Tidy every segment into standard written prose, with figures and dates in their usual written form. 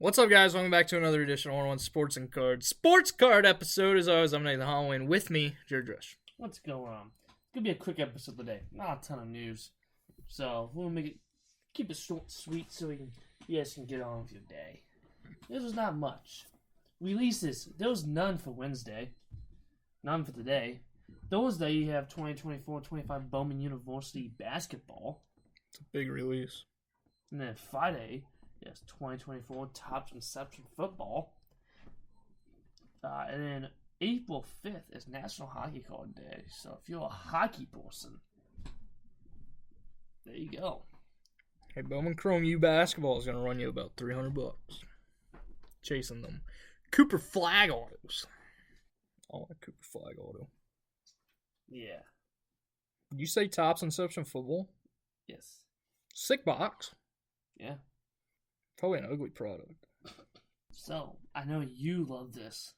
What's up, guys? Welcome back to another edition of 101 Sports and Cards. Sports card episode. As always, I'm Nathan Holloway, and with me, Jared Rush. What's going on? It's going to be a quick episode today. Not a ton of news. So, we'll keep it short and sweet so you guys can get on with your day. This was not much. Releases. There was none for Wednesday. None for today. Thursday, you have 2024-25 Bowman University Basketball. It's a big release. And then Friday, yes, 2024 Topps Inception Football. And then April 5th is National Hockey Card Day. So if you're a hockey person, there you go. Hey, Bowman Chrome U Basketball is going to run you about $300. Chasing them Cooper Flag autos. Oh, a Cooper Flag auto. Yeah. Did you say Topps Inception Football? Yes. Sick box. Yeah. Probably an ugly product. So, I know you love this.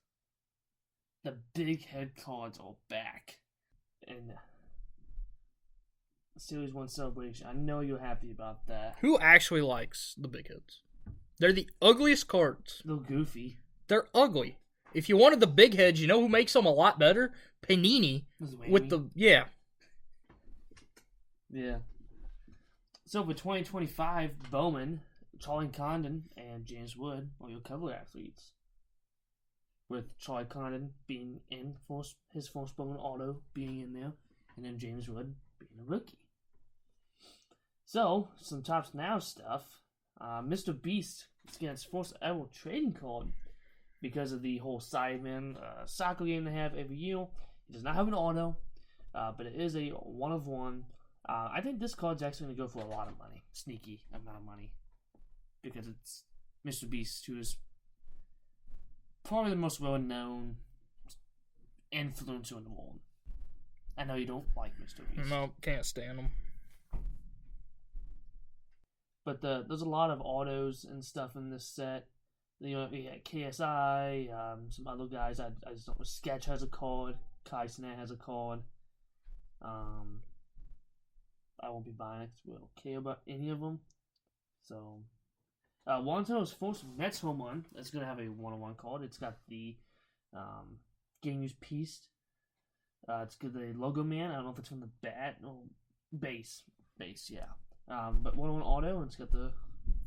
The big head cards are back. And Series 1 celebration. I know you're happy about that. Who actually likes the big heads? They're the ugliest cards. They're goofy. They're ugly. If you wanted the big heads, you know who makes them a lot better? Panini. With the, yeah. Yeah. So for 2025, Bowman, Charlie Condon, and James Wood are your cover athletes. With Charlie Condon being in his first Bowman auto being in there, and then James Wood being a rookie. So, some Topps Now stuff. Mr. Beast is getting his first ever trading card because of the whole Sidemen soccer game they have every year. He does not have an auto, but it is a one-of-one. I think this card's actually going to go for a lot of money. Sneaky amount of money. Because it's Mr. Beast, who is probably the most well-known influencer in the world. I know you don't like Mr. Beast. No, can't stand him. But there's a lot of autos and stuff in this set. You know, you got KSI, some other guys. I just don't know. Sketch has a card. Kai Cenat has a card. I won't be buying it because we don't care about any of them. So, Wanto's first Mets home run. It's going to have a one-on-one card. It's got the game used piece. It's got the logo man. I don't know if it's from the bat or base. Base, yeah. But one-on-one auto, and it's got the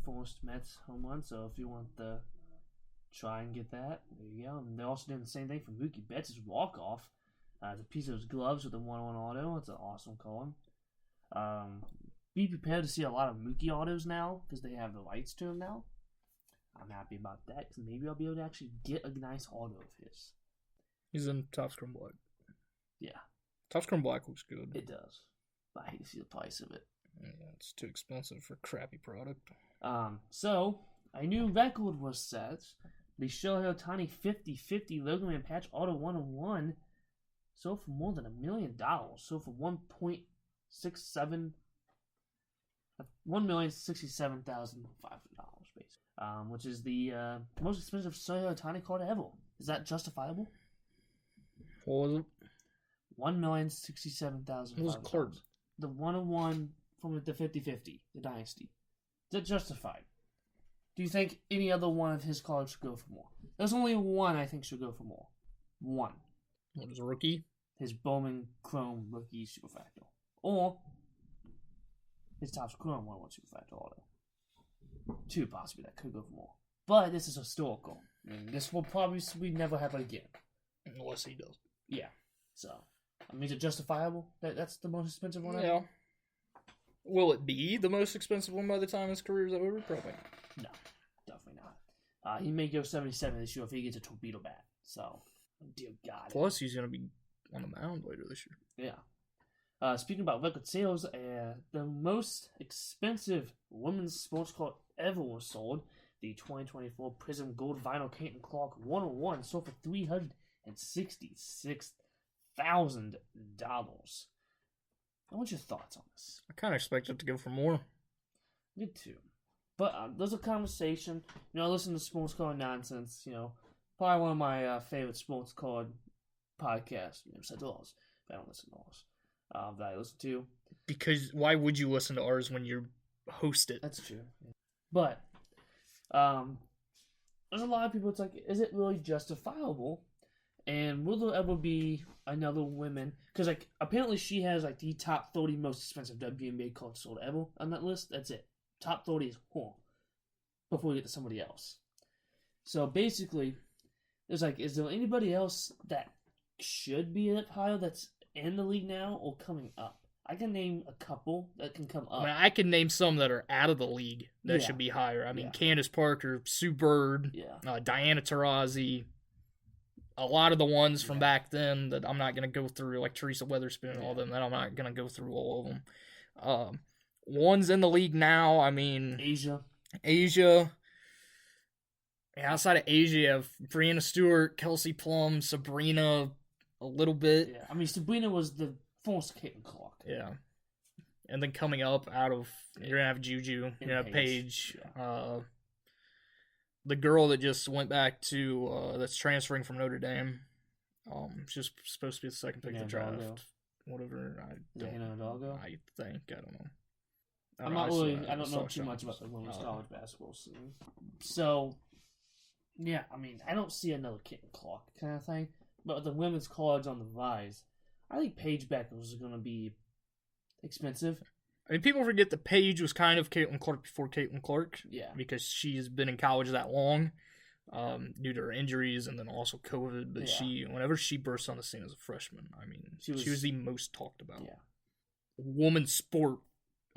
first Mets home run. So if you want to try and get that, there you go. And they're also doing the same thing for Mookie Betts' walk-off. It's a piece of his gloves with a one-on-one auto. It's an awesome card. Be prepared to see a lot of Mookie autos now because they have the rights to him now. I'm happy about that because maybe I'll be able to actually get a nice auto of his. He's in Topps Chrome Black. Yeah. Topps Chrome Black looks good. It does. But I hate to see the price of it. Yeah, it's too expensive for a crappy product. So, a new record was set. The Shohei Ohtani 50-50 Logo Man Patch Auto 101 sold for more than $1 million. Sold for $1,067,500 basically, which is the most expensive Shohei Ohtani card ever. Is that justifiable? What was it? $1,067,500. What was the card? The 101 from the 50-50, the Dynasty. Is that justified? Do you think any other one of his cards should go for more? There's only one I think should go for more. One. What is a rookie? His Bowman Chrome Rookie Superfractal. Or his Topps Chrome 101 Superfractal Auto. Two possibly that could go for more. But this is historical. I mean, this will probably never happen again. Unless he does. Yeah. So, I mean, is it justifiable? That's the most expensive one ever? Yeah. Will it be the most expensive one by the time his career is over? Probably not. No, definitely not. He may go 77 this year if he gets a torpedo bat. So, dear God. Plus, he's going to be on the mound later this year. Yeah. Speaking about record sales, the most expensive women's sports card ever was sold. The 2024 Prism Gold Vinyl Kate and Clark 101 sold for $366,000. What's your thoughts on this? I kind of expect it to go for more. Me too. But there's a conversation. You know, I listen to Sports Card Nonsense. You know, probably one of my favorite sports card podcasts. You know, besides ours. But I don't listen to ours. That I listen to. Because why would you listen to ours when you host it? That's true. But there's a lot of people. It's like, is it really justifiable? And will there ever be another woman? Because like apparently she has like the top 30 most expensive WNBA cards sold ever on that list. That's it. Top 30 is before we get to somebody else. So basically, there's like, is there anybody else that should be that higher that's in the league now or coming up? I can name a couple that can come up. I mean, I can name some that are out of the league that should be higher. I mean, Candace Parker, Sue Bird, Diana Taurasi, a lot of the ones from back then that I'm not going to go through, like Teresa Weatherspoon and all them, that I'm not going to go through all of them. Ones in the league now, I mean... Asia. Outside of Asia, you have Brianna Stewart, Kelsey Plum, Sabrina, a little bit. Yeah, I mean, Sabrina was the first Caitlin Clark. Yeah. And then coming up out of... You're going to have Juju. You're going to have Paige. Yeah. The girl that just went back to... that's transferring from Notre Dame. She's supposed to be the second pick of the draft. Whatever. I think. I don't know. I don't know too much about the women's college basketball scene. So, yeah, I mean, I don't see another Caitlin Clark kind of thing. But with the women's college on the rise, I think Paige Beckers is going to be expensive. I mean, people forget that Paige was kind of Caitlin Clark before Caitlin Clark. Yeah. Because she's been in college that long due to her injuries and then also COVID. But whenever she burst on the scene as a freshman, I mean, she was the most talked about. Woman's sport,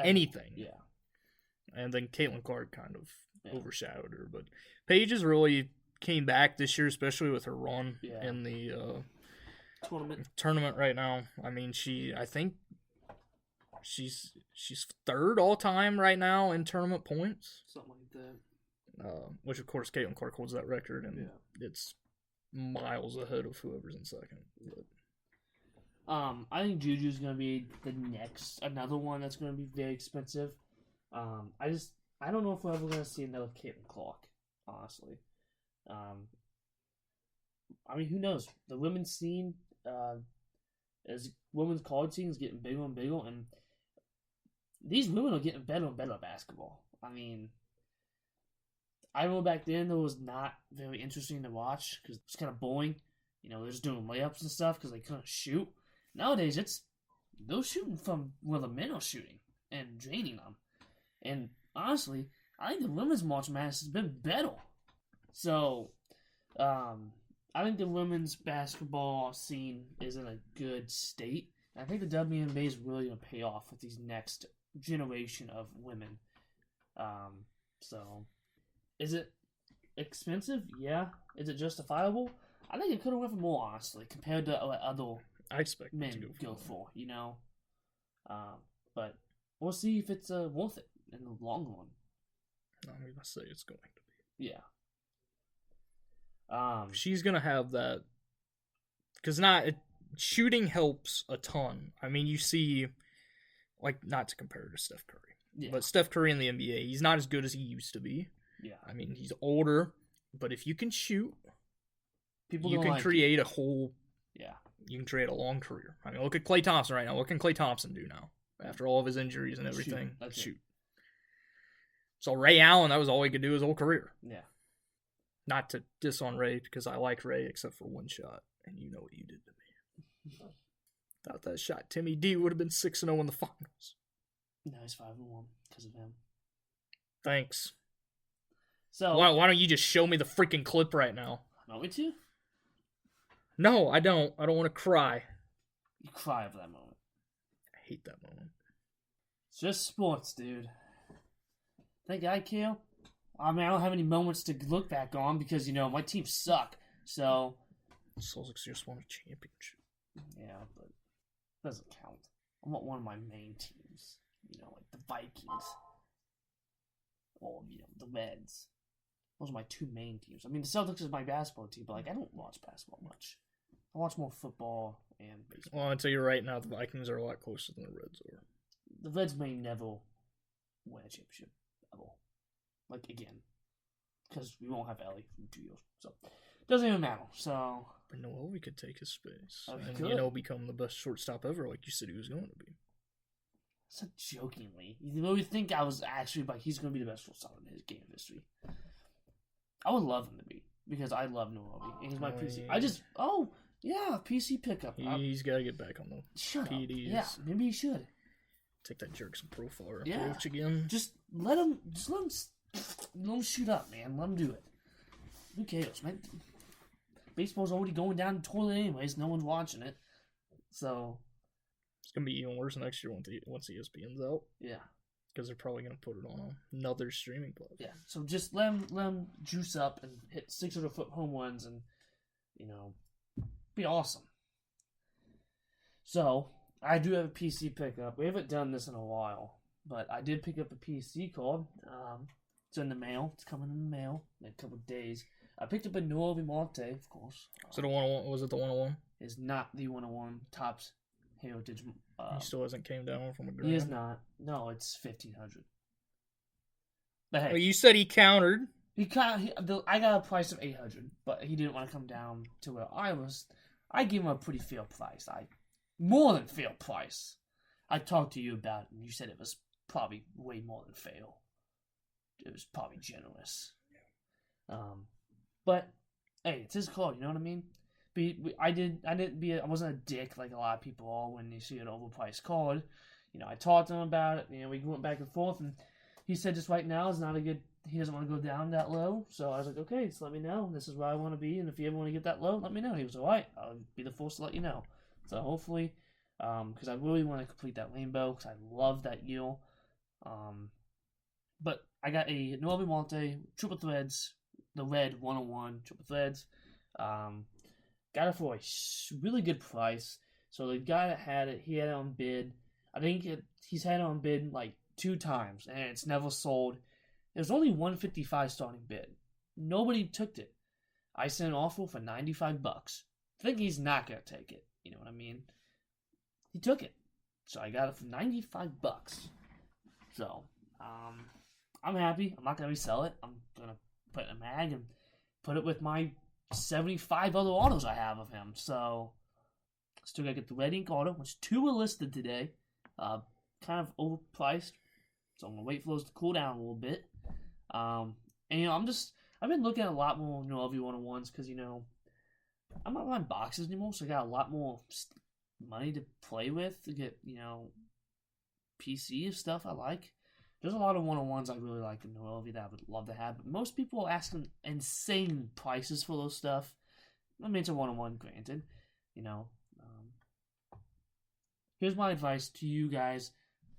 anything. Yeah. And then Caitlin Clark kind of overshadowed her. But Paige has really came back this year, especially with her run in the tournament right now. I mean, I think she's third all time right now in tournament points. Something like that. Which of course Caitlin Clark holds that record, and it's miles ahead of whoever's in second. But. I think Juju's gonna be another one that's gonna be very expensive. I don't know if we're ever gonna see another Caitlin Clark, honestly. I mean, who knows? The women's scene, as women's college scene is getting bigger and bigger, and these women are getting better and better at basketball. I mean, I remember back then it was not very interesting to watch because it's kind of boring. You know, they're just doing layups and stuff because they couldn't shoot. Nowadays, they're shooting from where the men are shooting and draining them. And honestly, I think the women's March Madness has been better. So, I think the women's basketball scene is in a good state. And I think the WNBA is really going to pay off with these next generation of women. So, is it expensive? Yeah. Is it justifiable? I think it could have went for more, honestly, compared to other I expect men to go for, you know. But we'll see if it's worth it in the long run. I'm going to say it's going to be. Yeah. She's going to have that. Because shooting helps a ton. I mean, you see, like, not to compare to Steph Curry. But Steph Curry in the NBA, he's not as good as he used to be. Yeah. I mean, he's older. But if you can shoot, you can create a whole... Yeah. You can create a long career. I mean, look at Klay Thompson right now. What can Klay Thompson do now? After all of his injuries and everything. Shoot. So Ray Allen, that was all he could do his whole career. Yeah. Not to diss on Ray, because I like Ray, except for one shot. And you know what you did to me. Without that shot, Timmy D would have been 6-0 in the finals. No, he's 5-1 because of him. Thanks. So why don't you just show me the freaking clip right now? Want me to? No, I don't. I don't want to cry. You cry over that moment. I hate that moment. It's just sports, dude. Think I care? I mean, I don't have any moments to look back on because, you know, my teams suck. So. Celtics just won a championship. Yeah, but it doesn't count. I want one of my main teams. You know, like the Vikings. Or, you know, the Reds. Those are my two main teams. I mean, the Celtics is my basketball team, but, like, I don't watch basketball much. I watch more football and baseball. Well, I'll tell you right now, the Vikings are a lot closer than the Reds are. The Reds may never win a championship. Ever. Like, again. Because we won't have Ellie in 2 years. So, doesn't even matter. So. But Noel, we could take his space. And, you know, become the best shortstop ever, like you said he was going to be. So jokingly. You really think I was actually like, he's going to be the best shortstop in his game history. I would love him to be because I love Noelvi. And he's my PC. PC pickup. He's got to get back on the PDs. Yeah, maybe he should. Take that Jerkson profile approach again. Just let him shoot up, man. Let him do it. Who cares, man? Baseball's already going down the toilet anyways. No one's watching it. So it's gonna be even worse next year once ESPN's out. Yeah, because they're probably gonna put it on another streaming platform. Yeah, so just let him juice up and hit 600-foot home runs, and be awesome. So I do have a PC pickup. We haven't done this in a while, but I did pick up a PC card. It's in the mail. It's coming in the mail in a couple of days. I picked up a Noelvi Monte, of course. So the 101, was it the 101? It's not the 101 Topps Heritage. He still hasn't came down from a grand. He is not. No, it's 1,500. But hey, well, you said he countered. I got a price of 800, but he didn't want to come down to where I was. I gave him a pretty fair price. More than fair price. I talked to you about it, and you said it was probably way more than fair. It was probably generous. But hey, it's his card. You know what I mean? I wasn't a dick like a lot of people are when you see an overpriced card. I talked to him about it. We went back and forth, and he said just right now is not a good. He doesn't want to go down that low. So I was like, okay, just let me know. This is where I want to be, and if you ever want to get that low, let me know. He was all right. I'll be the first to let you know. So hopefully, because I really want to complete that rainbow because I love that yield. But I got a Noelvi Monte triple threads, the red 101 triple threads. Got it for a really good price. So the guy that had it, he had it on bid. I think he's had it on bid like 2 times, and it's never sold. There's only $155 starting bid. Nobody took it. I sent an offer for $95. I think he's not gonna take it. You know what I mean? He took it, so I got it for $95. So, I'm happy. I'm not gonna resell it. I'm gonna put it in a mag and put it with my 75 other autos I have of him. So, still gotta get the red ink auto, which 2 were listed today. Kind of overpriced, so I'm gonna wait for those to cool down a little bit. And I've been looking at a lot more Noelvi 101s because I'm not buying boxes anymore, so I got a lot more money to play with to get PC stuff I like. There's a lot of 101s I really like in Noelvi that I would love to have, but most people are asking insane prices for those stuff. I mean, it's a 101, granted. Here's my advice to you guys,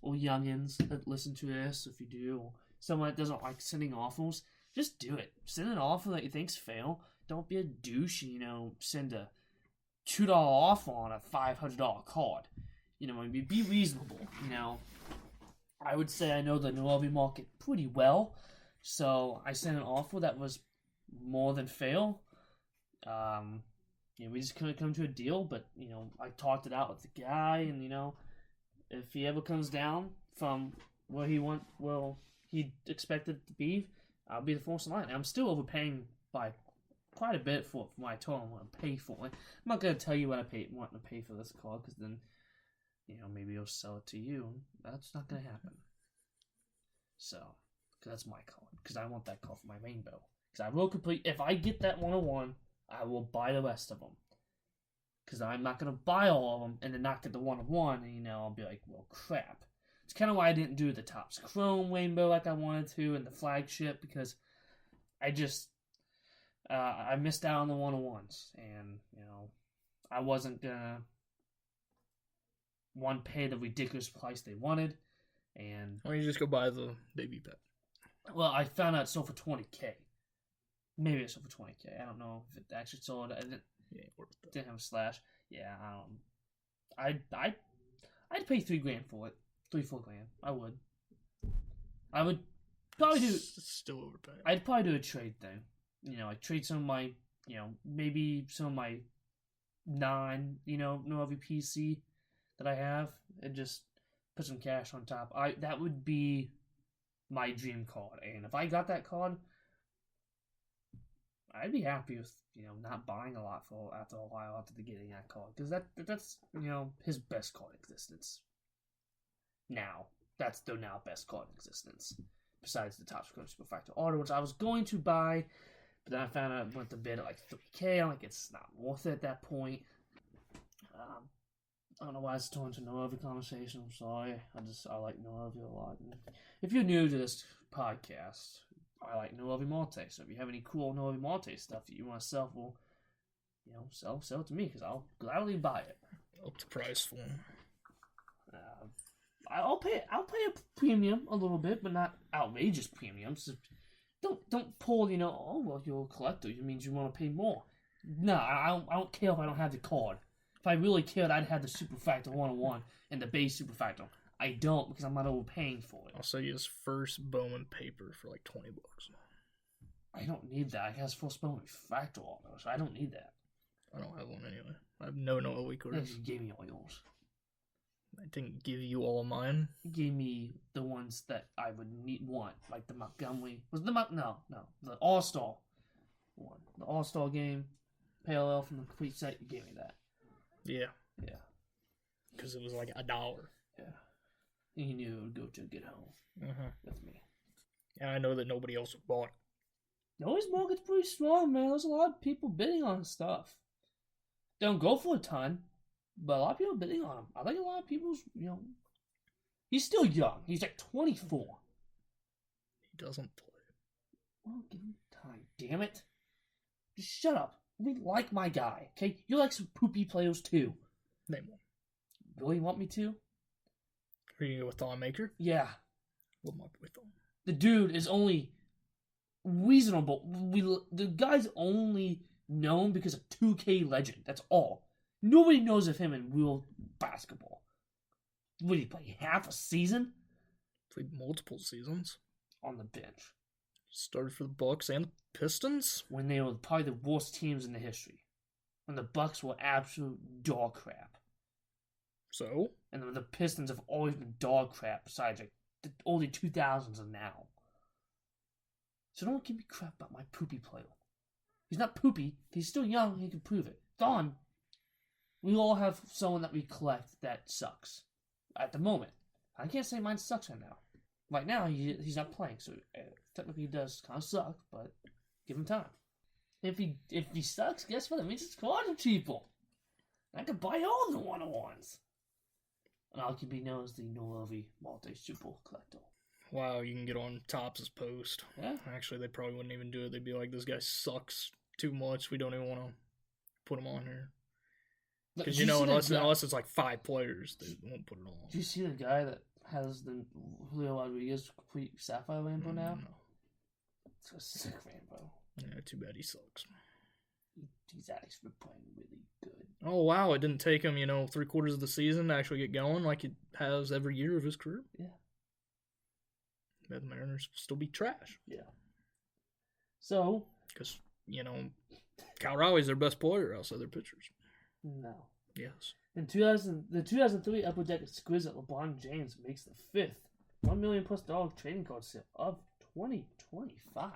or youngins that listen to this, if you do, or someone that doesn't like sending offers, just do it. Send an offer that you think's fair. Don't be a douche and, send a $2 offer on a $500 card. Be reasonable, I would say I know the Noelvi market pretty well, so I sent an offer that was more than fair. We just couldn't come to a deal, but, I talked it out with the guy, and, if he ever comes down from where he expected it to be, I'll be the first in line. And I'm still overpaying by quite a bit for what I told him what to pay for it. I'm not going to tell you what I want to pay for this card, because then, maybe he'll sell it to you. That's not going to happen. So, because that's my card, because I want that card for my rainbow. Because I will complete, if I get that 101, I will buy the rest of them. Because I'm not going to buy all of them and then not get the 101, and I'll be like, well, crap. It's kind of why I didn't do the Topps Chrome rainbow like I wanted to, and the flagship, because I just, I missed out on the 101s, and, I wasn't going to, pay the ridiculous price they wanted, and... Why don't you just go buy the baby pet? Well, I found out it sold for $20K. Maybe it sold for $20K. I don't know if it actually sold. Didn't have a slash. Yeah, I'd pay $3,000 for it. $4,000. I would probably do. Still overpaying. I'd probably do a trade thing. I'd trade some of my, maybe some of my Noelvi PC that I have, and just put some cash on top. That would be my dream card, and if I got that card, I'd be happy with, not buying a lot for after a while after getting that card. Because that's, his best card in existence. Now. That's the now best card in existence. Besides the Topps Chrome Superfractor Auto, which I was going to buy, But then I found out I went to bid at like $3K. I'm like, it's not worth it at that point. I don't know why it's turned into Noelvi conversation. I'm sorry. I like Noelvi a lot. And if you're new to this podcast, I like Noelvi Malte. So if you have any cool Noelvi Malte stuff that you want to sell for, sell it to me because I'll gladly buy it. Up to price for them. I'll pay a premium a little bit, but not outrageous premiums. Don't pull, oh well, you're a collector. It means you want to pay more. No, I don't care if I don't have the card. If I really cared, I'd have the Superfactor 101 and the base Superfactor. I don't because I'm not overpaying for it. I'll sell you his first Bowman paper for like $20. I don't need that. He has full Bowman Factor almost. I don't need that. I don't have one anyway. I have no Noelvi cards. You gave me all yours. I didn't give you all of mine. You gave me the ones that I would want, like the Montgomery. The All-Star one. The All-Star game, parallel from the complete set, you gave me that. Yeah. Yeah. Because it was like $1. Yeah. And you knew it would go to a good home with me. And I know that nobody else would bought it. Nobody's market's pretty strong, man. There's a lot of people bidding on stuff. They don't go for a ton, but a lot of people bidding on him. I think a lot of people's, he's still young. He's like 24. He doesn't play. Well, give him time. Damn it. Just shut up. We like my guy, okay? You like some poopy players too. Name one. Really want me to? Are you with Thon Maker? Yeah. What am I with him? The dude is only reasonable. The guy's only known because of 2K Legend. That's all. Nobody knows of him in real basketball. What did he play? Half a season? Played multiple seasons. On the bench. Started for the Bucks and the Pistons. When they were probably the worst teams in the history. When the Bucks were absolute dog crap. So? And the Pistons have always been dog crap besides like the early 2000s and now. So don't give me crap about my poopy player. He's not poopy. He's still young. He can prove it. Don, we all have someone that we collect that sucks. At the moment. I can't say mine sucks right now. Right now, he's not playing, so technically he does kind of suck, but give him time. If he sucks, guess what? That means it's cards are cheaper. I can buy all the 101s. And I can be known as the Noelvi Malte Super Collector. Wow, you can get on Topps' post. Yeah. Actually, they probably wouldn't even do it. They'd be like, this guy sucks too much. We don't even want to put him on here. Because, unless it's like 5 players, they won't put it on. Do you see the guy that has the Julio Rodriguez complete Sapphire Rainbow now? No. It's a sick rainbow. Yeah, too bad he sucks. He's actually playing really good. Oh, wow. It didn't take him, 3/4 of the season to actually get going like it has every year of his career. Yeah. The Mariners will still be trash. Yeah. So. Because, Cal Riley's their best player outside their pitchers. No. Yes. In the 2003 Upper Deck Exquisite, LeBron James makes the 5th $1 million+ trading card sale of 2025.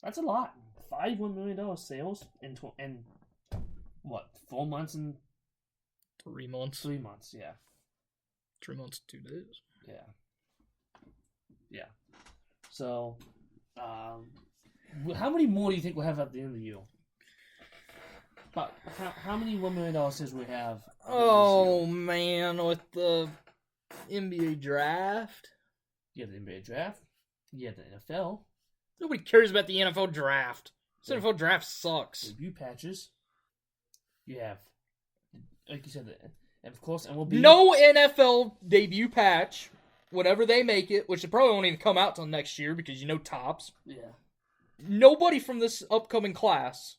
That's a lot. 5 $1 million sales in 4 months and 3 months. 3 months, yeah. 3 months, 2 days. Yeah. Yeah. So, how many more do you think we'll have at the end of the year? But how many $1 million sales we have? Oh, man, with the NBA draft. You have the NBA draft. You have the NFL. Nobody cares about the NFL draft. This NFL draft sucks. Debut patches. You have, like you said, and of course, MLB. No NFL debut patch, whatever they make it, which it probably won't even come out till next year because Topps. Yeah. Nobody from this upcoming class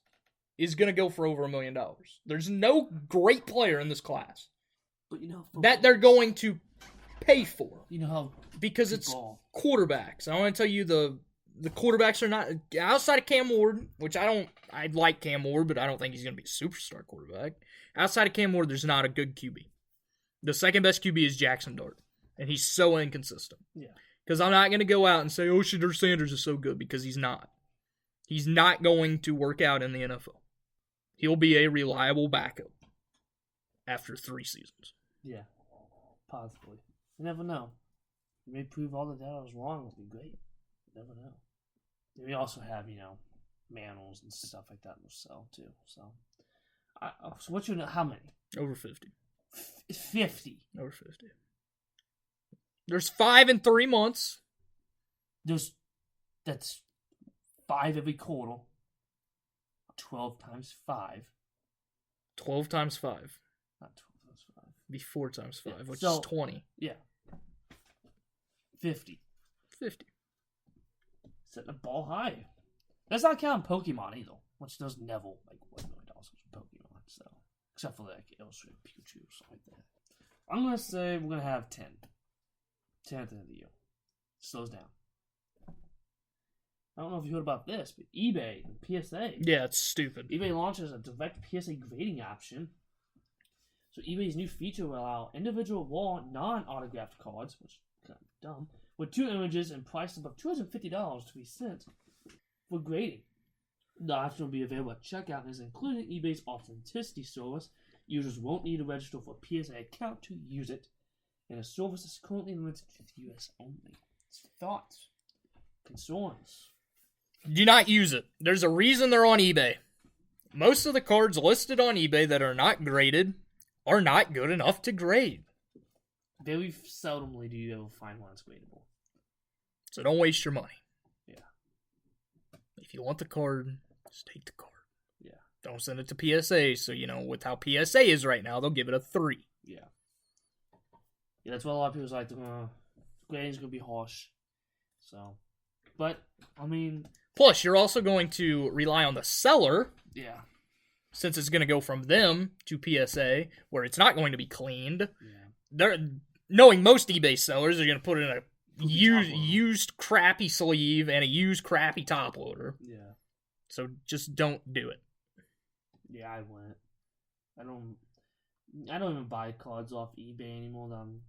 is going to go for over $1 million. There's no great player in this class. But that they're going to pay for. How because it's quarterbacks. I want to tell you the quarterbacks are not outside of Cam Ward, which I like Cam Ward, but I don't think he's going to be a superstar quarterback. Outside of Cam Ward, there's not a good QB. The second best QB is Jackson Dart, and he's so inconsistent. Yeah. Because I'm not going to go out and say, Shedeur Sanders is so good, because he's not. He's not going to work out in the NFL. He'll be a reliable backup after 3 seasons. Yeah, possibly. You never know. You may prove all the data was wrong. It would be great. You never know. And we also have, Manors and stuff like that will sell too. So what's your how many? Over 50. 50. Over 50. There's 5 in 3 months. That's 5 every quarter. 12 times 5. 12 times 5. Not 12 times 5. Be 4 times 5, which is 20. Yeah. 50. 50. Setting the ball high. That's not counting Pokemon either, which does Neville like $1 million for Pokemon. So except for like illustrated Pikachu or something like that. I'm gonna say we're gonna have 10. 10 at the end of the year. Slows down. I don't know if you heard about this, but eBay and PSA. Yeah, it's stupid. eBay launches a direct PSA grading option. So eBay's new feature will allow individual raw, non-autographed cards, which is kind of dumb, with 2 images and priced above $250 to be sent for grading. The option will be available at checkout and is included in eBay's authenticity service. Users won't need to register for a PSA account to use it, and the service is currently limited to the US only. Thoughts? Concerns? Do not use it. There's a reason they're on eBay. Most of the cards listed on eBay that are not graded are not good enough to grade. Very seldomly do you ever find one that's gradable. So don't waste your money. Yeah. If you want the card, just take the card. Yeah. Don't send it to PSA. So, with how PSA is right now, they'll give it a 3. Yeah. Yeah, that's what a lot of people like. Grading's going to be harsh. So, but, I mean... Plus, you're also going to rely on the seller. Yeah. Since it's going to go from them to PSA, where it's not going to be cleaned. Yeah. They're knowing most eBay sellers are going to put in a used crappy sleeve and a used crappy top loader. Yeah. So just don't do it. Yeah, I wouldn't. I don't even buy cards off eBay anymore that I'm,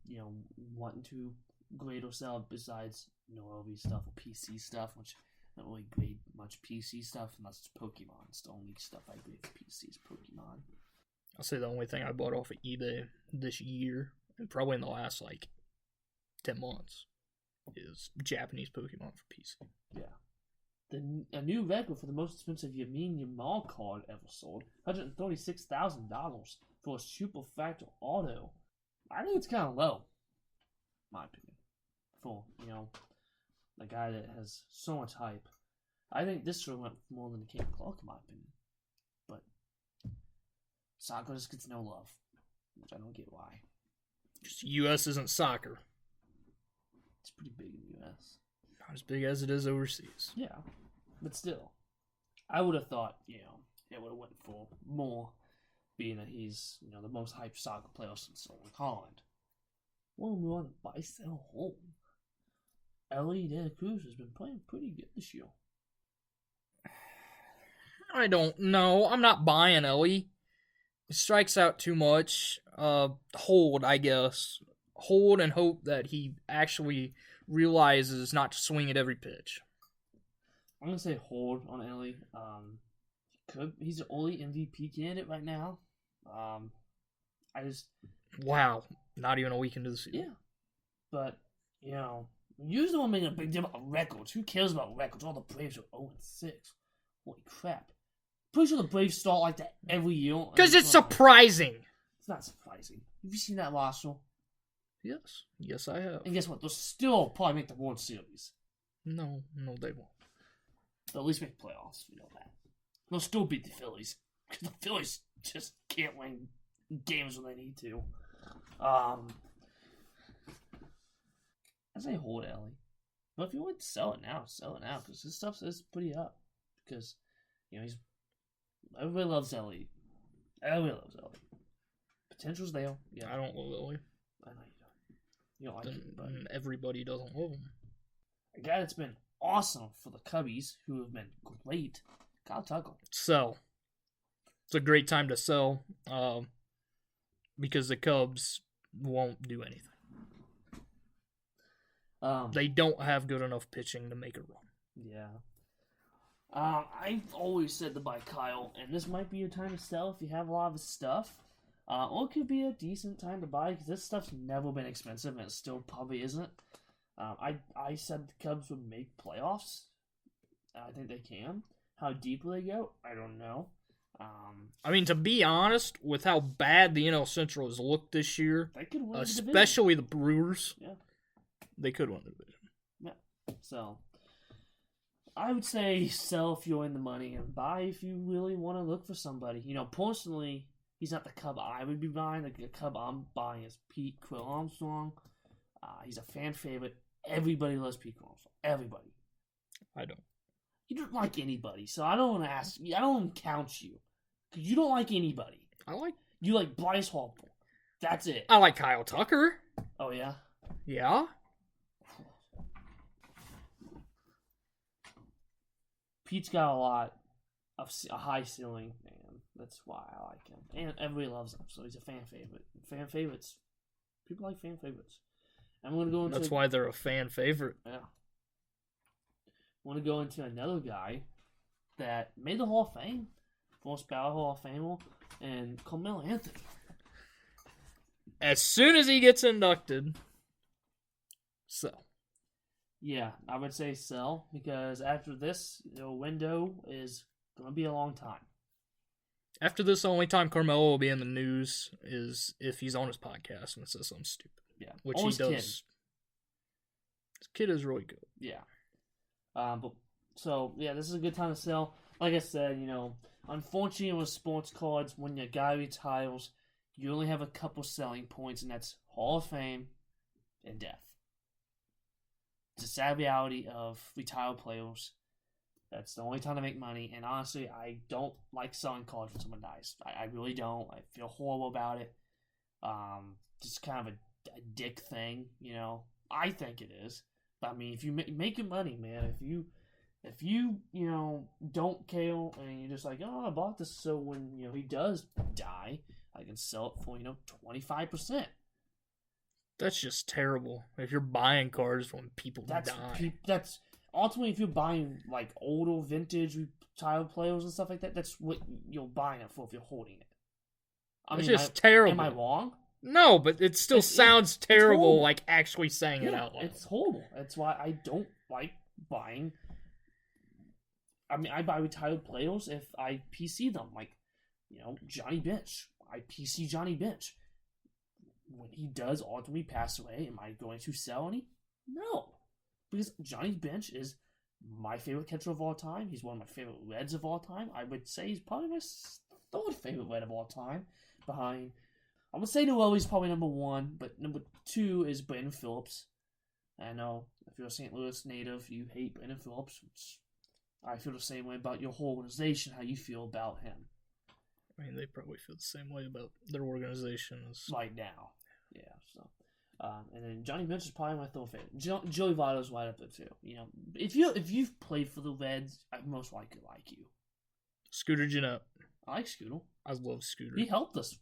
wanting to grade or sell besides, LV stuff or PC stuff, which I don't really grade much PC stuff unless it's Pokemon. It's the only stuff I grade for PC is Pokemon. I'll say the only thing I bought off of eBay this year, and probably in the last, 10 months, is Japanese Pokemon for PC. Yeah. A new record for the most expensive Yamin card ever sold, $136,000 for a Super Factor Auto. I think it's kind of low, in my opinion, for, the guy that has so much hype. I think this should have went more than the King Clark, in my opinion. But soccer just gets no love, which I don't get why. Just US isn't soccer. It's pretty big in the US. Not as big as it is overseas. Yeah, but still, I would have thought, it would have went for more, being that he's, the most hyped soccer player since Erling Haaland. Well, we want to buy, sell, hold. Ellie De La Cruz has been playing pretty good this year. I don't know. I'm not buying Ellie. He strikes out too much. Hold, I guess. Hold and hope that he actually realizes not to swing at every pitch. I'm going to say hold on Ellie. He's the only MVP candidate right now. Wow. Not even a week into the season. Yeah. But, usually don't make a big deal about records. Who cares about records? All the Braves are 0-6. Holy crap. Pretty sure the Braves start like that every year. Because it's surprising. It's not surprising. Have you seen that roster? Yes. Yes, I have. And guess what? They'll still probably make the World Series. No, they won't. They'll at least make playoffs. We know that. They'll still beat the Phillies. Because the Phillies just can't win games when they need to. I say hold Ellie. But if you want to sell it now. Because his stuff is pretty up. Because, everybody loves Ellie. Potential's there. Yeah. I don't love Ellie. I know you don't. You don't like it, but everybody doesn't love him. A guy that's been awesome for the Cubbies, who have been great, Kyle Tucker. Sell. It's a great time to sell. Because the Cubs won't do anything. They don't have good enough pitching to make a run. Yeah. I've always said to buy Kyle, and this might be a time to sell if you have a lot of his stuff. Or it could be a decent time to buy, because this stuff's never been expensive, and it still probably isn't. I said the Cubs would make playoffs. I think they can. How deep will they go? I don't know. I mean, to be honest, with how bad the NL Central has looked this year, they could win especially the Brewers, they could win the division. Yeah. So, I would say sell if you're in the money and buy if you really want to look for somebody. Personally, he's not the Cub I would be buying. The Cub I'm buying is Pete Quill Armstrong. He's a fan favorite. Everybody loves Pete Quill Armstrong. Everybody. I don't. You don't like anybody, so I don't want to ask you. I don't want to count you. Because you don't like anybody. You like Bryce Harper. That's it. I like Kyle Tucker. Oh, yeah? Yeah. Pete's got a lot of a high ceiling, and that's why I like him. And everybody loves him, so he's a fan favorite. Fan favorites. People like fan favorites. I'm going to go into... That's why they're a fan favorite. Yeah. I want to go into another guy that made the Hall of Fame. First ballot Hall of Famer, and Carmelo Anthony. As soon as he gets inducted, sell. Yeah, I would say sell, because after this, window is going to be a long time. After this, the only time Carmelo will be in the news is if he's on his podcast and says something stupid. Yeah, which he does. Kid. His kid is really good. Yeah. This is a good time to sell. Like I said, unfortunately with sports cards, when your guy retires, you only have a couple selling points, and that's Hall of Fame and death. It's a sad reality of retired players. That's the only time to make money, and honestly, I don't like selling cards when someone dies. I really don't. I feel horrible about it. Just kind of a dick thing, I think it is. But I mean, if you make your money, man, if you don't care and you're just like, oh, I bought this so when he does die, I can sell it for 25%. That's just terrible. If you're buying cards when people die, that's ultimately if you're buying like older vintage retired players and stuff like that. That's what you're buying it for if you're holding it. It's just terrible. Am I wrong? No, but it still sounds terrible. Like actually saying it out loud. It's horrible. That's why I don't like buying. I mean, I buy retired players if I PC them. Like, Johnny Bench. I PC Johnny Bench. When he does ultimately pass away, am I going to sell any? No. Because Johnny Bench is my favorite catcher of all time. He's one of my favorite Reds of all time. I would say he's probably my third favorite Red of all time. Behind, I would say Noel is probably number one, but number two is Brandon Phillips. I know, if you're a St. Louis native, you hate Brandon Phillips. I feel the same way about your whole organization, how you feel about him. I mean, they probably feel the same way about their organization right now. Yeah, so. And then Johnny Bench is probably my third favorite. Joey Votto's right up there, too. If you've played for the Reds, I most likely like you. Scooter Gennett. I like Scooter. I love Scooter. He helped us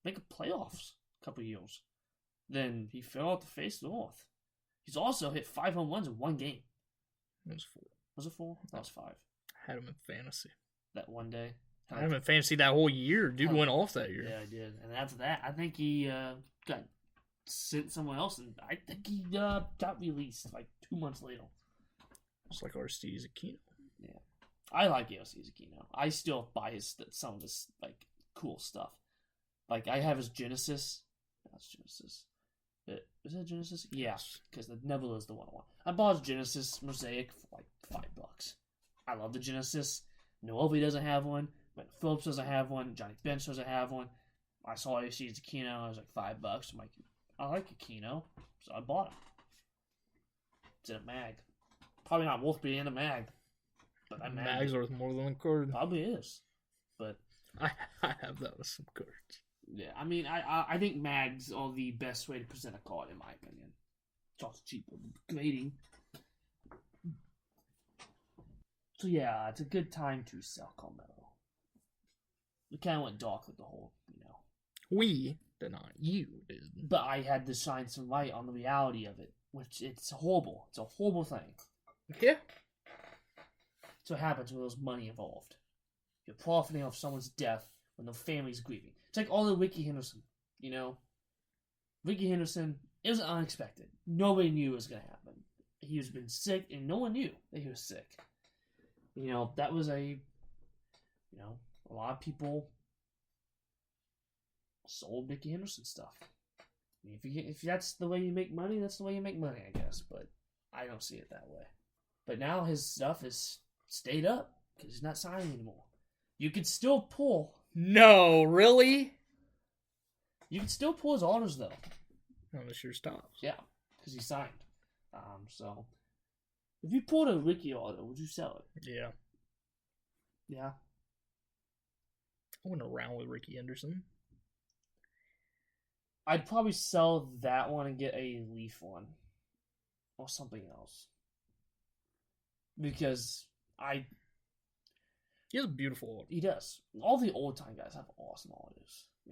make a playoffs a couple years. Then he fell out to face North. He's also hit 5 home runs in one game. It was 4. Was it 4? That was 5. I had him in fantasy. That one day. I had him in fantasy that whole year. Dude went off that year. Yeah, I did. And after that, I think he got sent somewhere else, and I think he got released like 2 months later. Just like Aristides Aquino. Yeah. I like Aristides Aquino. I still buy some of his like cool stuff. Like I have his Genesis. That's Genesis. Is that Genesis? Yeah, because the Nebula is the one I want. I bought his Genesis Mosaic for like $5. I love the Genesis. Noelvi doesn't have one. But Phillips doesn't have one. Johnny Bench doesn't have one. I saw Aristides Aquino. It was like $5. I'm like, I like Aquino, so I bought it. It's in a mag. Probably not worth being in a mag. But that mag's worth more than a card. Probably is. But I have that with some cards. Yeah, I mean, I think mags are the best way to present a card, in my opinion. It's also cheaper grading. So yeah, it's a good time to sell Carmelo. We kind of went dark with the whole, We did not. You did. But I had to shine some light on the reality of it, which it's horrible. It's a horrible thing. Yeah. That's what happens when there's money involved. You're profiting off someone's death when the family's grieving. It's like all the Ricky Henderson, Ricky Henderson, it was unexpected. Nobody knew it was going to happen. He was been sick, and no one knew that he was sick. that was a lot of people sold Mickey Henderson stuff. I mean, if that's the way you make money, that's the way you make money, I guess. But I don't see it that way. But now his stuff is stayed up because he's not signing anymore. You could still pull. No, really? You can still pull his autos though. Unless yours stops. Yeah, because he signed. So if you pulled a Ricky auto, would you sell it? Yeah. Yeah. I went around with Ricky Henderson. I'd probably sell that one and get a Leaf one. Or something else. Because he has a beautiful auto. He does. All the old time guys have awesome autos. I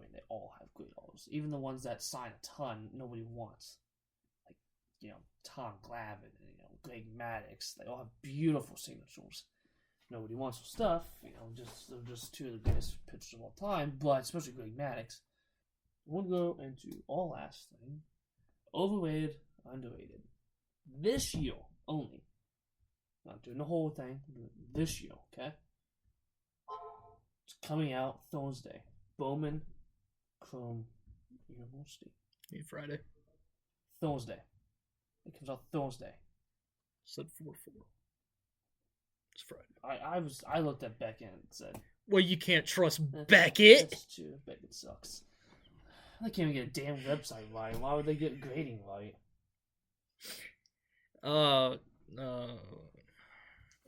mean, they all have great autos. Even the ones that sign a ton, nobody wants. Like, Tom Glavine and, Greg Maddux. They all have beautiful signatures. Nobody wants their stuff. They're just two of the greatest pitchers of all time. But especially Greg Maddux. We'll go into all last thing. Overrated, underrated. This year only. Not doing the whole thing. This year, okay? It's coming out Thursday. Bowman University. Friday. Thursday. It comes out Thursday. Said 4-4. It's Friday. I looked at Beckett and said, well, you can't trust Beckett. That's true. Beckett sucks. They can't even get a damn website right. Why would they get grading right?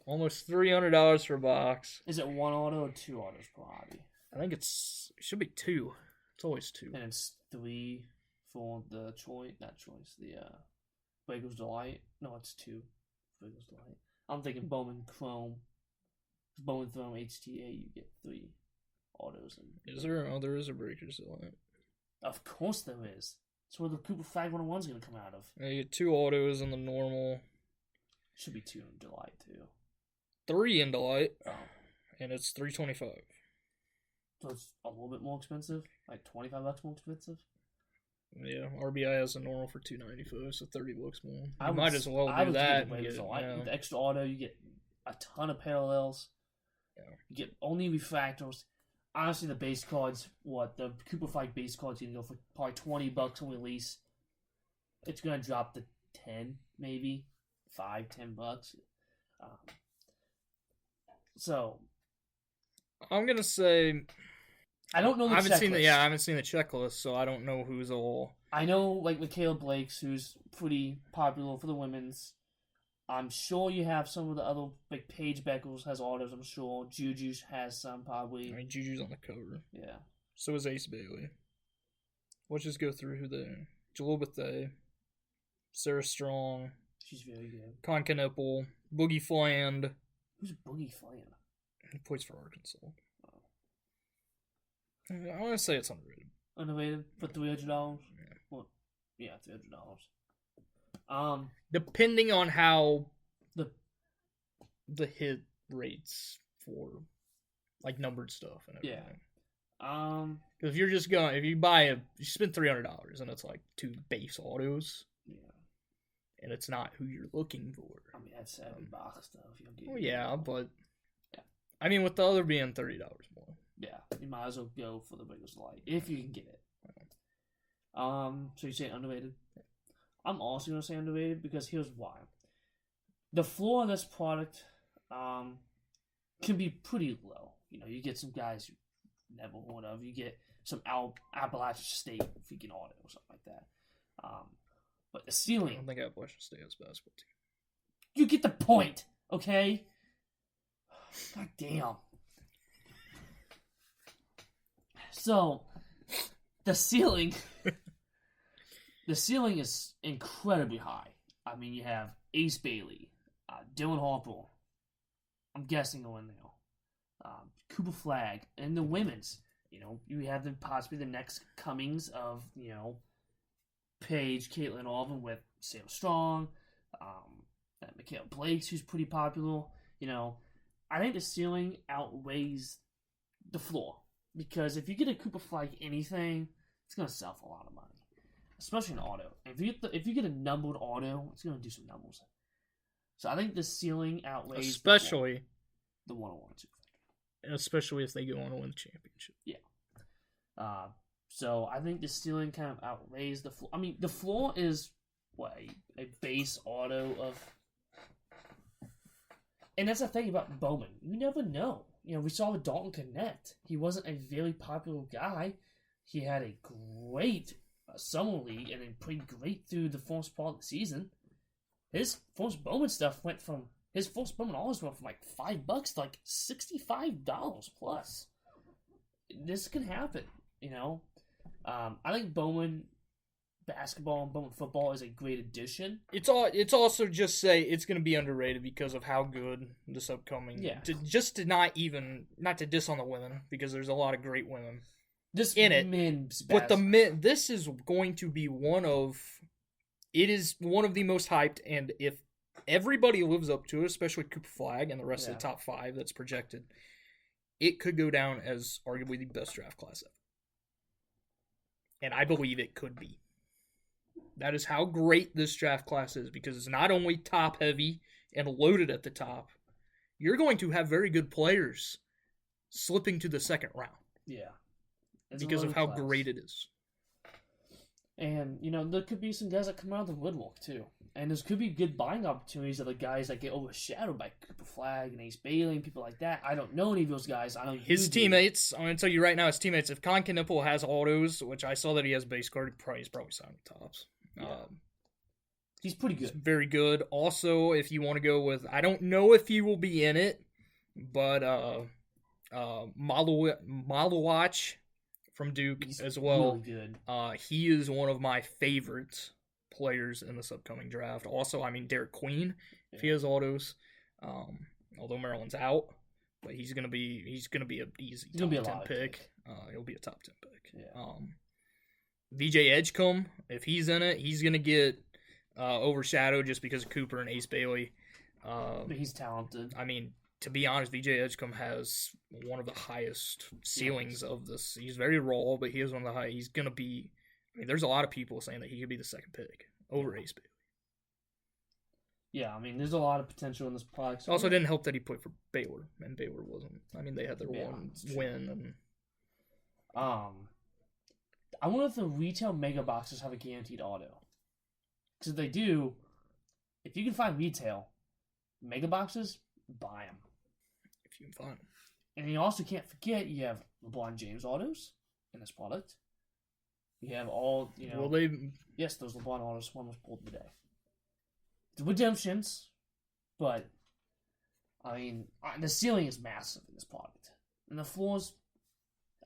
Almost $300 for a box. Is it one auto or two autos per hobby? I think it should be two. It's always two. And it's 3 for the the Bagels Delight. No, it's 2 Bagels Delight. I'm thinking Bowman Chrome. Bowman Chrome HTA, you get 3 autos. Is there? Oh, there is a Breakers Delight. Of course there is. That's where the Cooper Flag 101 is going to come out of. Yeah, you get 2 autos in the normal. Should be 2 in Delight, too. 3 in Delight. Oh. And it's $325. So it's a little bit more expensive? Like $25 more expensive? Yeah, RBI has a normal for $295, so $30 more. You might as well do that. And get, With the extra auto, you get a ton of parallels. Yeah. You get only refractors. Honestly, the base cards, the Cooper Flag base cards, you can go for probably $20 on release. It's going to drop to 10, maybe. $5-10. So, I'm going to say... I don't know the checklist. I haven't seen the checklist, so I don't know who's all... I know, like, Michaela Blake's, who's pretty popular for the women's. I'm sure you have some of the other, like, Paige Beckles has autos, I'm sure. Juju's has some, probably. I mean, Juju's on the cover. Yeah. So is Ace Bailey. Let's just go through who they... Jalil Bethea, Sarah Strong. She's very good. Con Knipple, Boogie Fland. Who's Boogie Fland? He plays for Arkansas. I want to say it's underrated. Underrated for $300? Yeah. Well, yeah, $300. Depending on how the hit rates for like numbered stuff and everything. Yeah. Because if you spend $300 and it's like 2 base autos. Yeah. And it's not who you're looking for. I mean, that's $7 stuff. Well, yeah, but yeah. I mean, with the other being $30 more. Yeah, you might as well go for the biggest light if you can get it. So you say underrated? I'm also gonna say underrated because here's why. The floor of this product can be pretty low. You get some guys who never heard of. You get some Appalachian State freaking auto or something like that. But the ceiling. I don't think Appalachian State has a basketball team. You get the point, okay? God damn. So, the ceiling is incredibly high. I mean, you have Ace Bailey, Dylan Harper. I'm guessing going now. Cooper Flag, and the women's. You have possibly the next comings of Paige, Caitlin Alvin with Sarah Strong, Michaela Blake's, who's pretty popular. I think the ceiling outweighs the floor. Because if you get a Cooper Flag anything, it's going to sell for a lot of money. Especially an auto. If you get a numbered auto, it's going to do some numbers. So I think the ceiling outweighs especially the 101 too. Especially if they go on to win the championship. Yeah. So I think the ceiling kind of outweighs the floor. I mean, the floor is what a base auto of, and that's the thing about Bowman. You never know. You know, we saw with Dalton Connect. He wasn't a very popular guy. He had a great summer league and then played great through the first part of the season. His first Bowman stuff went from his first Bowman always went from like $5 to like $65 plus. This can happen, you know. I think Bowman basketball and Bowman football is a great addition. It's also just say it's going to be underrated because of how good this upcoming. Yeah. Not to diss on the women because there's a lot of great women This in it. Men's But this is going to be one of the most hyped, and if everybody lives up to it, especially Cooper Flagg and the rest of the top 5 that's projected, it could go down as arguably the best draft class ever. And I believe it could be. That is how great this draft class is, because it's not only top heavy and loaded at the top, you're going to have very good players slipping to the second round. Yeah. Because of how great it is. And, you know, there could be some guys that come out of the woodwork, too. And there could be good buying opportunities of the guys that get overshadowed by Cooper Flagg and Ace Bailey and people like that. I don't know any of those guys. I know his teammates. I'm going to tell you right now, his teammates. If Con Knipple has autos, which I saw that he has base card, he's probably signing Tops. Yeah. He's pretty good. He's very good. Also, if you want to go with, I don't know if he will be in it, but Malawach from Duke as well. Really good. He is one of my favorites players in this upcoming draft. Also, I mean, Derek Queen, if he has autos, although Maryland's out, but he's gonna be an easy top 10 pick. He'll be a top 10 pick. Yeah. VJ Edgecombe, if he's in it, he's gonna get overshadowed just because of Cooper and Ace Bailey. But he's talented. I mean, to be honest, VJ Edgecombe has one of the highest ceilings of this. He's very raw, but he has one of the high. He's gonna be. I mean, there's a lot of people saying that he could be the second pick over Ace Bailey. Yeah, I mean, there's a lot of potential in this product. Also, didn't help that he played for Baylor, and Baylor wasn't. I mean, they had their one win. And I wonder if the retail mega boxes have a guaranteed auto. Because if they do, if you can find retail mega boxes, buy them. If you can find them. And you also can't forget you have LeBron James autos in this product. You have all, you know... Well, yes, those LeBron autos, one was pulled today. The redemptions, but, I mean, the ceiling is massive in this product. And the floor's...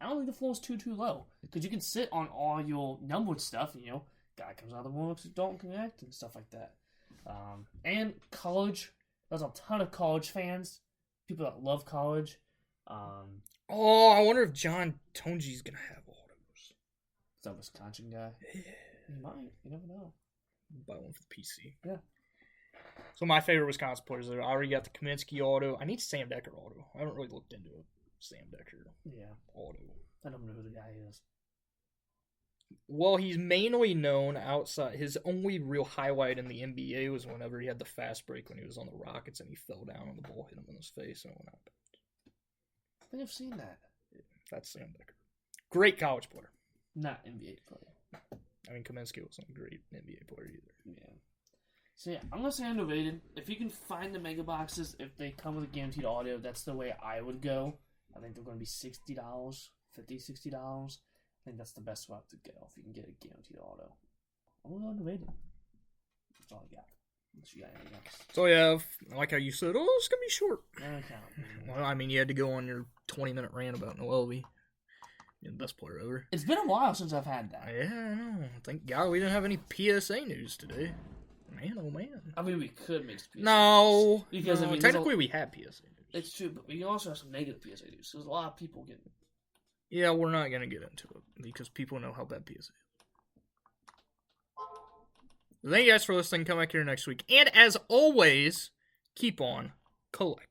I don't think the floor's too low. Because you can sit on all your numbered stuff, you know, guy comes out of the works with Dalton Connect and stuff like that. And college. There's a ton of college fans. People that love college. I wonder if John Tonji's going to have autos. Is that a Wisconsin guy? Yeah. He might. You never know. Buy one for the PC. Yeah. So my favorite Wisconsin players there. I already got the Kaminsky auto. I need Sam Decker auto. I haven't really looked into it. Sam Decker auto. I don't know who the guy is. Well, he's mainly known outside. His only real highlight in the NBA was whenever he had the fast break when he was on the Rockets and he fell down and the ball hit him in his face and it went out. I think I've seen that. Yeah, that's Sam Decker. Great college player. Not NBA player. I mean, Kaminsky wasn't a great NBA player either. Yeah. So yeah, I'm going to say underrated. If you can find the mega boxes, if they come with a guaranteed auto, that's the way I would go. I think they're going to be $60, $50, $60. I think that's the best route to go if you can get a guaranteed auto. I'm going to go underrated. That's all I got. Unless you got anything else. So yeah, I like how you said, oh, it's going to be short. Okay. Well, I mean, you had to go on your 20-minute rant about Noelvi. You're the best player ever. It's been a while since I've had that. Yeah, I know. Thank God we didn't have any PSA news today. Man, oh man. I mean, we could make some PSA news. Because, I mean, technically we had PSA news. It's true, but we can also have some negative PSA news. There's a lot of people getting... Yeah, we're not going to get into it because people know how bad PSA is. Thank you guys for listening. Come back here next week. And as always, keep on collecting.